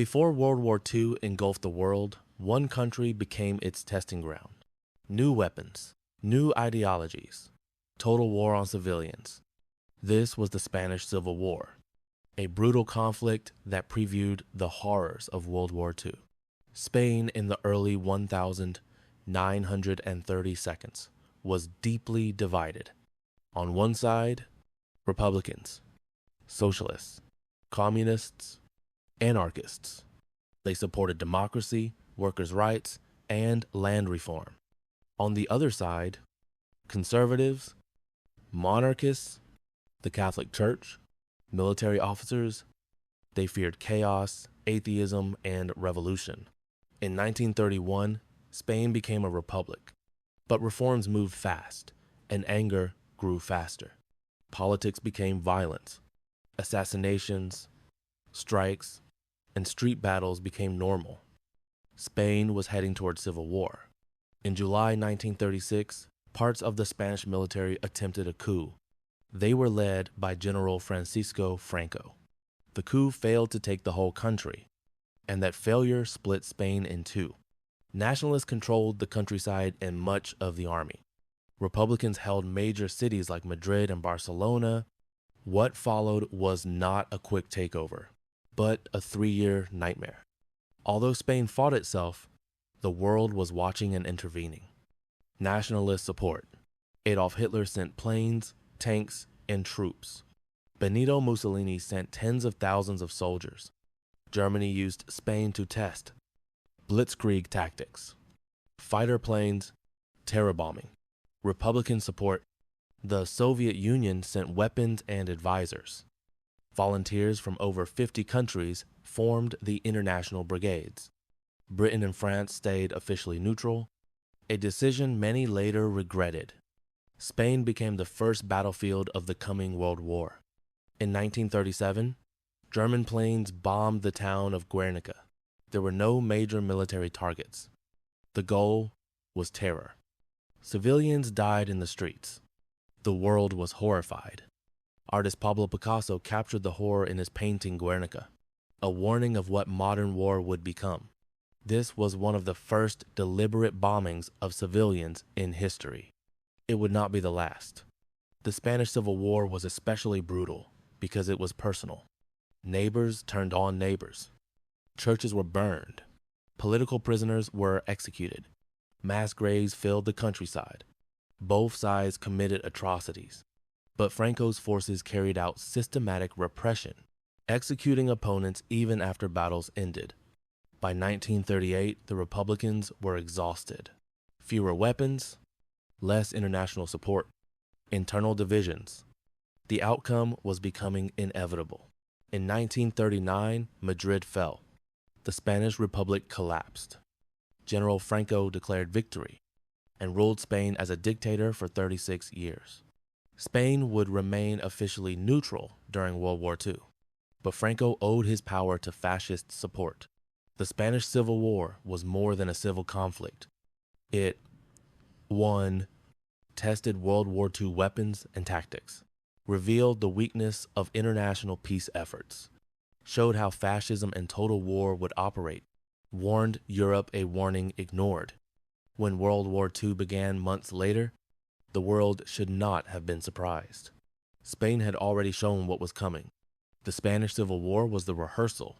Before World War II engulfed the world, one country became its testing ground. New weapons, new ideologies, total war on civilians. This was the Spanish Civil War, a brutal conflict that previewed the horrors of World War II. Spain in the early 1930 seconds was deeply divided. On one side, Republicans, socialists, communists, anarchists. They supported democracy, workers' rights, and land reform. On the other side, conservatives, monarchists, the Catholic Church, military officers. They feared chaos, atheism, and revolution. In 1931, Spain became a republic, but reforms moved fast, and anger grew faster. Politics became violent. Assassinations, strikes, and street battles became normal. Spain was heading toward civil war. In July 1936, parts of the Spanish military attempted a coup. They were led by General Francisco Franco. The coup failed to take the whole country, and that failure split Spain in two. Nationalists controlled the countryside and much of the army. Republicans held major cities like Madrid and Barcelona. What followed was not a quick takeover, but a 3-year nightmare. Although Spain fought itself, the world was watching and intervening. Nationalist support. Adolf Hitler sent planes, tanks, and troops. Benito Mussolini sent tens of thousands of soldiers. Germany used Spain to test. Blitzkrieg tactics. Fighter planes, terror bombing. Republican support. The Soviet Union sent weapons and advisors. Volunteers from over 50 countries formed the international brigades. Britain and France stayed officially neutral, a decision many later regretted. Spain became the first battlefield of the coming World War. In 1937, German planes bombed the town of Guernica. There were no major military targets. The goal was terror. Civilians died in the streets. The world was horrified. Artist Pablo Picasso captured the horror in his painting Guernica, a warning of what modern war would become. This was one of the first deliberate bombings of civilians in history. It would not be the last. The Spanish Civil War was especially brutal because it was personal. Neighbors turned on neighbors. Churches were burned. Political prisoners were executed. Mass graves filled the countryside. Both sides committed atrocities. But Franco's forces carried out systematic repression, executing opponents even after battles ended. By 1938, the Republicans were exhausted. Fewer weapons, less international support, internal divisions. The outcome was becoming inevitable. In 1939, Madrid fell. The Spanish Republic collapsed. General Franco declared victory and ruled Spain as a dictator for 36 years. Spain would remain officially neutral during World War II, but Franco owed his power to fascist support. The Spanish Civil War was more than a civil conflict. It, 1. Tested World War II weapons and tactics, revealed the weakness of international peace efforts, showed how fascism and total war would operate, warned Europe a warning ignored. When World War II began months later, the world should not have been surprised. Spain had already shown what was coming. The Spanish Civil War was the rehearsal.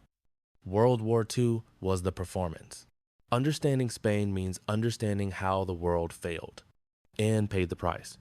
World War II was the performance. Understanding Spain means understanding how the world failed and paid the price.